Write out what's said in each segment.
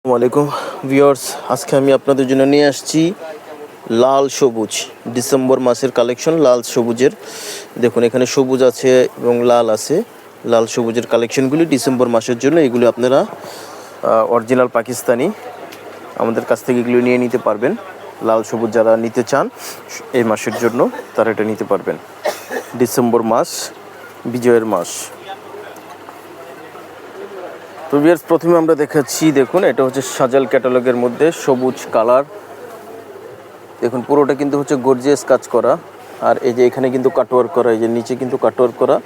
আসসালামাইকুম ভিউয়ার্স, আজকে আমি আপনাদের জন্য নিয়ে আসছি লাল সবুজ ডিসেম্বর মাসের কালেকশন। লাল সবুজের দেখুন, এখানে সবুজ আছে এবং লাল আছে। লাল সবুজের কালেকশনগুলি ডিসেম্বর মাসের জন্য। এগুলি আপনারা অরিজিনাল পাকিস্তানি আমাদের কাছ থেকে এগুলো নিয়ে নিতে পারবেন। লাল সবুজ যারা নিতে চান এই মাসের জন্য তারা এটা নিতে পারবেন। ডিসেম্বর মাস বিজয়ের মাস। তো ভিউয়ার্স, প্রথমে আমরা দেখাচ্ছি, দেখুন এটা হচ্ছে সাজাল ক্যাটালগের মধ্যে সবুজ কালার। দেখুন পুরোটা কিন্তু হচ্ছে গর্জিয়াস কাজ করা। আর এই যে এখানে কিন্তু কাটওয়ার্ক করা, এই যে নিচে কিন্তু কাটওয়ার্ক করা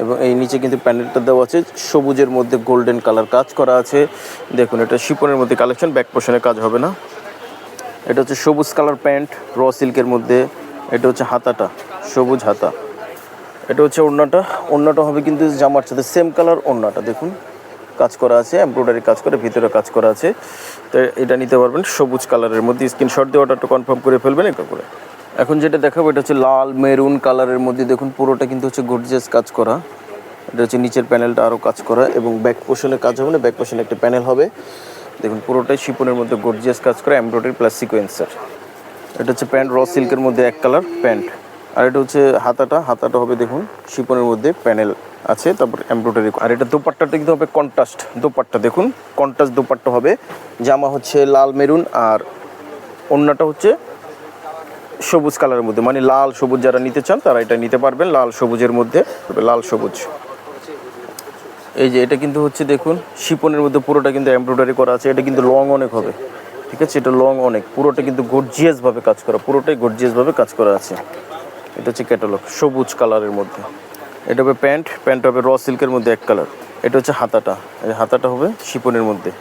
এবং এই নিচে কিন্তু প্যানেলটা দেওয়া আছে সবুজের মধ্যে গোল্ডেন কালার কাজ করা আছে। দেখুন এটা শিপনের মধ্যে কালেকশন, ব্যাক পোর্শনে কাজ হবে না। এটা হচ্ছে সবুজ কালার প্যান্ট র সিল্কের মধ্যে। এটা হচ্ছে হাতাটা সবুজ হাতা। এটা হচ্ছে ওড়নাটা হবে কিন্তু জামার সাথে সেম কালার। ওড়নাটা দেখুন কাজ করা আছে, এমব্রয়ডারি কাজ করে, ভিতরে কাজ করা আছে। তো এটা নিতে পারবেন সবুজ কালারের মধ্যে। স্ক্রিনশট দিয়ে অর্ডারটা কনফার্ম করে ফেলবেন এটা করে। এখন যেটা দেখাবো এটা হচ্ছে লাল মেরুন কালারের মধ্যে। দেখুন পুরোটা কিন্তু হচ্ছে গর্জিয়াস কাজ করা। এটা হচ্ছে নিচের প্যানেলটা আরও কাজ করা এবং ব্যাক পোর্শনে কাজ হবে না, ব্যাক পোর্শনে একটা প্যানেল হবে। দেখুন পুরোটাই শিপনের মধ্যে গর্জিয়াস কাজ করা, এমব্রয়ডারি প্লাস সিকোয়েন্সার। এটা হচ্ছে প্যান্ট র সিল্কের মধ্যে এক কালার প্যান্ট। আর এটা হচ্ছে হাতাটা হবে দেখুন শিপনের মধ্যে প্যানেল আছে, তারপর এমব্রয়ডারি। আর এটা দোপাট্টাটা কিন্তু হবে কন্ট্রাস্ট দোপাট্টা। দেখুন কন্ট্রাস্ট দোপাট্টা হবে। জামা হচ্ছে লাল মেরুন আর ওড়নাটা হচ্ছে সবুজ কালারের মধ্যে, মানে লাল সবুজ যারা নিতে চান তারা এটা নিতে পারবেন। লাল সবুজের মধ্যে লাল সবুজ। এই যে এটা কিন্তু হচ্ছে দেখুন শিপনের মধ্যে পুরোটা কিন্তু এমব্রয়ডারি করা আছে। এটা কিন্তু লং অনেক হবে, ঠিক আছে, এটা লং অনেক। পুরোটা কিন্তু গর্জিয়াসভাবে কাজ করা, পুরোটাই গর্জিয়াসভাবে কাজ করা আছে। এটা হচ্ছে ক্যাটালগ সবুজ কালারের মধ্যে। এটা হবে প্যান্ট হবে র সিল্কের মধ্যে এক কালার। এটা হচ্ছে হাতাটা হবে শিপনের মধ্যে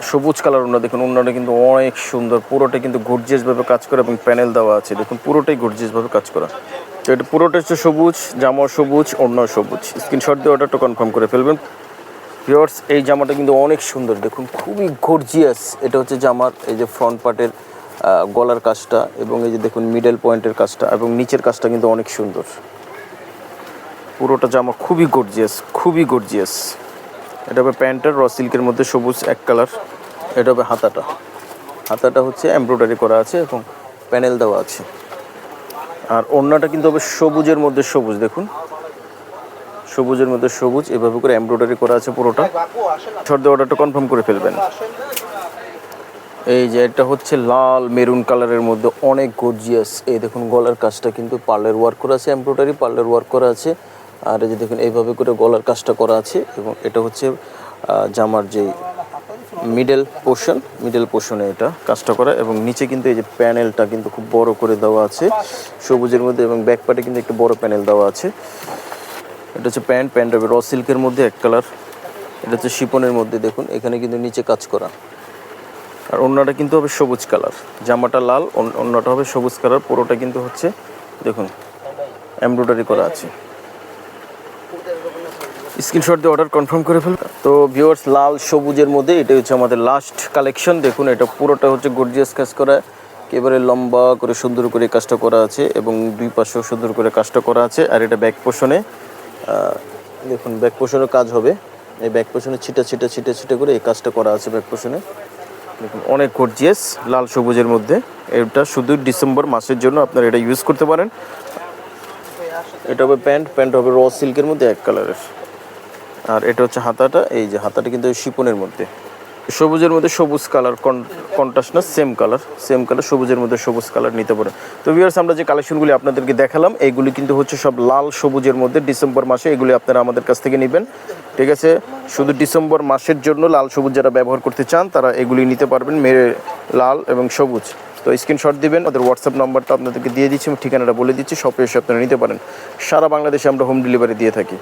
সবুজ কালার। ওড়না দেখুন, ওড়নাটা কিন্তু অনেক সুন্দর, পুরোটা কিন্তু গর্জিয়াসভাবে কাজ করা এবং প্যানেল দেওয়া আছে। দেখুন পুরোটাই গর্জিয়াসভাবে কাজ করা। তো এটা পুরোটা হচ্ছে সবুজ, জামা সবুজ, ওড়না সবুজ। স্ক্রিনশট দিয়ে অর্ডারটা কনফার্ম করে ফেলবেন। ভিউয়ার্স, এই জামাটা কিন্তু অনেক সুন্দর, দেখুন খুবই গর্জিয়াস। এটা হচ্ছে জামার এই যে ফ্রন্ট পার্টের গলার কাজটা এবং এই যে দেখুন মিডল পয়েন্টের কাজটা এবং নিচের কাজটা কিন্তু অনেক সুন্দর। পুরোটা জামা খুবই গর্জিয়াস। এটা হবে প্যান্টের র সিল্কের মধ্যে সবুজ এক কালার। এটা হবে হাতাটা হচ্ছে এমব্রয়ডারি করা আছে এবং প্যানেল দেওয়া আছে। আর ওড়নাটা কিন্তু হবে সবুজের মধ্যে সবুজ। দেখুন সবুজের মধ্যে সবুজ, এভাবে করে এমব্রয়ডারি করা আছে পুরোটা। শর্ট অর্ডারটা কনফার্ম করে ফেলবেন। এই যে এটা হচ্ছে লাল মেরুন কালারের মধ্যে অনেক গর্জিয়াস। এই দেখুন গলার কাজটা কিন্তু পার্লের ওয়ার্ক করা আছে, এমব্রয়ডারি পার্লের ওয়ার্ক করা আছে। আর এই যে দেখুন এইভাবে করে গলার কাজটা করা আছে এবং এটা হচ্ছে জামার যে মিডল পোর্শনে এটা কাজটা করা এবং নিচে কিন্তু এই যে প্যানেলটা কিন্তু খুব বড় করে দেওয়া আছে সবুজের মধ্যে এবং ব্যাক পার্টে কিন্তু একটু বড় প্যানেল দেওয়া আছে। এটা হচ্ছে প্যান্ট হবে র সিল্কের মধ্যে এক কালার। এটা হচ্ছে শিপনের মধ্যে। দেখুন এখানে কিন্তু নিচে কাজ করা। আর ওড়নাটা কিন্তু হবে সবুজ কালার, জামাটা লাল, ওড়নাটা হবে সবুজ কালার। পুরোটা কিন্তু হচ্ছে দেখুন এমব্রয়ডারি করা আছে। স্ক্রিনশট দিয়ে অর্ডার কনফার্ম করে ফেলুন। তো ভিউয়ার্স, লাল সবুজের মধ্যে এটাই হচ্ছে আমাদের লাস্ট কালেকশন। দেখুন এটা পুরোটা হচ্ছে গর্জিয়াস কাজ করা, একেবারে লম্বা করে সুন্দর করে কাজটা করা আছে এবং দুই পাশেও সুন্দর করে কাজটা করা আছে। আর এটা ব্যাক পোর্শনে দেখুন ব্যাক পোর্শনে কাজ হবে। এই ব্যাক পোর্শনে ছিটা করে এই কাজটা করা আছে ব্যাক পোর্শনে। দেখুন অনেক গর্জিয়াস লাল সবুজের মধ্যে। এটা শুধু ডিসেম্বর মাসের জন্য আপনারা এটা ইউজ করতে পারেন। এটা হবে প্যান্ট হবে র সিল্কের মধ্যে এক কালারের। আর এটা হচ্ছে হাতাটা, এই যে হাতাটা কিন্তু শিপনের মধ্যে সবুজের মধ্যে সবুজ কালার, কন্ট্রাস্ট না, সেম কালার সবুজের মধ্যে সবুজ কালার নিতে পারেন। তো ভিউয়ার্স, আমরা যে কালেকশনগুলি আপনাদেরকে দেখালাম এইগুলি কিন্তু হচ্ছে সব লাল সবুজের মধ্যে ডিসেম্বর মাসে। এগুলি আপনারা আমাদের কাছ থেকে নেবেন, ঠিক আছে। শুধু ডিসেম্বর মাসের জন্য লাল সবুজ যারা ব্যবহার করতে চান তারা এগুলি নিতে পারবেন, লাল এবং সবুজ। তো স্ক্রিনশট দিবেন, ওদের হোয়াটসঅ্যাপ নাম্বারটা আপনাদেরকে দিয়ে দিচ্ছি, ঠিকানাটা বলে দিচ্ছি, শপে এসে আপনারা নিতে পারেন। সারা বাংলাদেশে আমরা হোম ডেলিভারি দিয়ে থাকি।